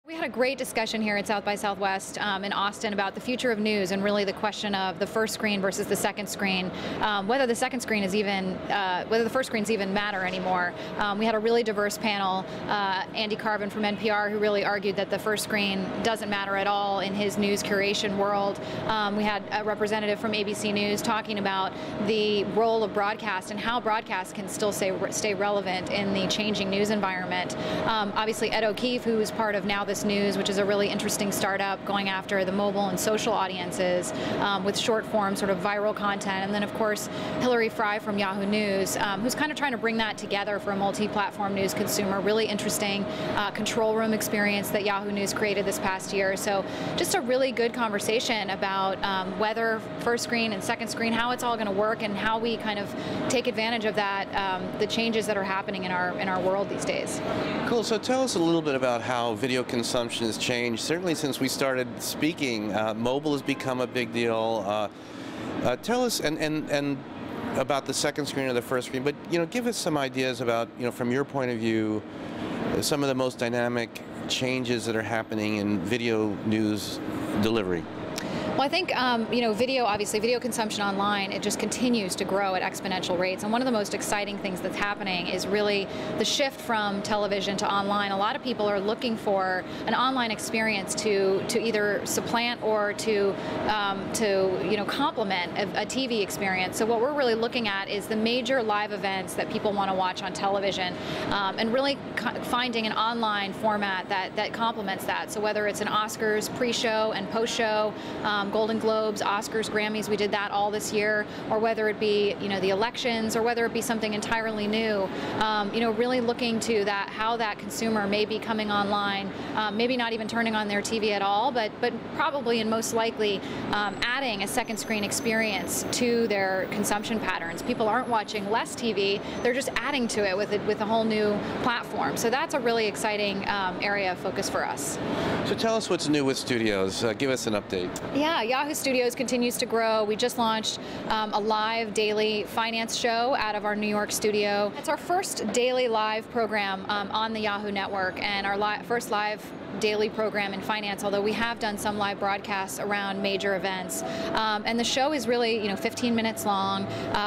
We had a great discussion here at South by Southwest in Austin about the future of news and really the question of the first screen versus the second screen, whether the second screen is even, whether the first screens even matter anymore. We had a really diverse panel, Andy Carvin from NPR, who really argued that the first screen doesn't matter at all in his news curation world. We had a representative from ABC News talking about the role of broadcast and how broadcast can still stay relevant in the changing news environment. Obviously, Ed O'Keefe, who is part of Now This News, which is a really interesting startup going after the mobile and social audiences with short form sort of viral content. And then of course Hillary Fry from Yahoo News, who's kind of trying to bring that together for a multi-platform news consumer. Really interesting control room experience that Yahoo News created this past year. So just a really good conversation about whether first screen and second screen, how it's all going to work and how we kind of take advantage of that, the changes that are happening in our world these days. Cool. So tell us a little bit about how video consumption has changed. Certainly since we started speaking, mobile has become a big deal. Tell us and about the second screen or the first screen, but give us some ideas about, from your point of view, some of the most dynamic changes that are happening in video news delivery. Well, I think, video, obviously, video consumption online, it just continues to grow at exponential rates. And one of the most exciting things that's happening is really the shift from television to online. A lot of people are looking for an online experience to either supplant or to complement a TV experience. So what we're really looking at is the major live events that people want to watch on television, and really finding an online format that complements that. So whether it's an Oscars pre-show and post-show, Golden Globes, Oscars, Grammys, we did that all this year, or whether it be the elections, or whether it be something entirely new, really looking to that, how that consumer may be coming online, maybe not even turning on their TV at all, but probably and most likely adding a second screen experience to their consumption patterns. People aren't watching less TV, they're just adding to it with a whole new platform. So that's a really exciting area of focus for us. So tell us what's new with Studios. Give us an update. Yeah, Yahoo Studios continues to grow. We just launched a live daily finance show out of our New York studio. It's our first daily live program on the Yahoo network, and our first live daily program in finance, although we have done some live broadcasts around major events. And the show is really 15 minutes long.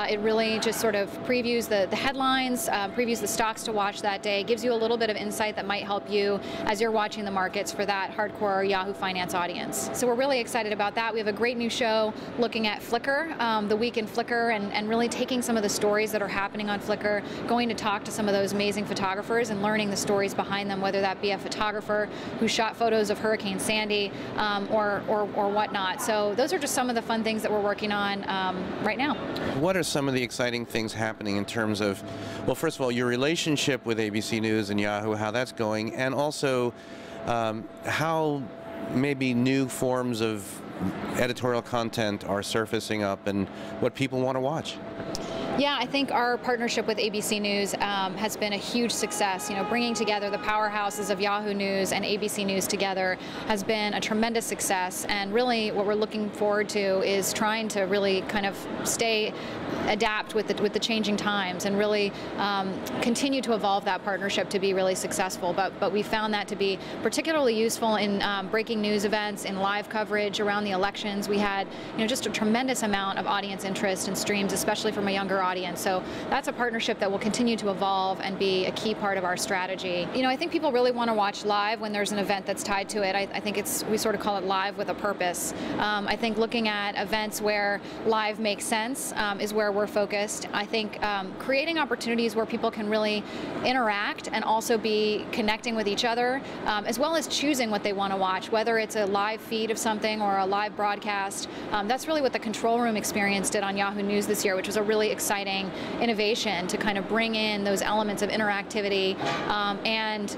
It really just sort of previews the headlines, previews the stocks to watch that day, gives you a little bit of insight that might help you as you're watching the markets for that hardcore Yahoo Finance audience. So we're really excited about that. We have a great new show looking at Flickr, the week in Flickr, and really taking some of the stories that are happening on Flickr, going to talk to some of those amazing photographers and learning the stories behind them, whether that be a photographer who shot photos of Hurricane Sandy or whatnot. So those are just some of the fun things that we're working on right now. What are some of the exciting things happening in terms of, well, first of all, your relationship with ABC News and Yahoo, how that's going, and also how maybe new forms of editorial content are surfacing up and what people want to watch? Yeah, I think our partnership with ABC News has been a huge success. Bringing together the powerhouses of Yahoo News and ABC News together has been a tremendous success. And really, what we're looking forward to is trying to really kind of adapt with the changing times and really continue to evolve that partnership to be really successful. But we found that to be particularly useful in breaking news events, in live coverage around the elections. We had just a tremendous amount of audience interest and streams, especially from a younger audience. So that's a partnership that will continue to evolve and be a key part of our strategy. I think people really want to watch live when there's an event that's tied to it. I think we sort of call it live with a purpose. I think looking at events where live makes sense is where we're focused. I think creating opportunities where people can really interact and also be connecting with each other, as well as choosing what they want to watch, whether it's a live feed of something or a live broadcast. That's really what the control room experience did on Yahoo News this year, which was a really exciting innovation to kind of bring in those elements of interactivity and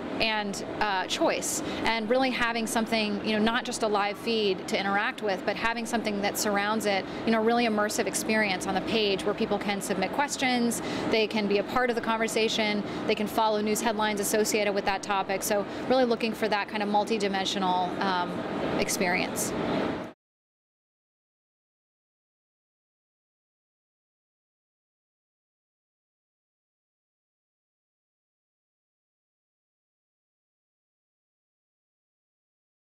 choice, and really having something, not just a live feed to interact with, but having something that surrounds it, really immersive experience on the page where people can submit questions, they can be a part of the conversation, they can follow news headlines associated with that topic. So really looking for that kind of multi-dimensional experience.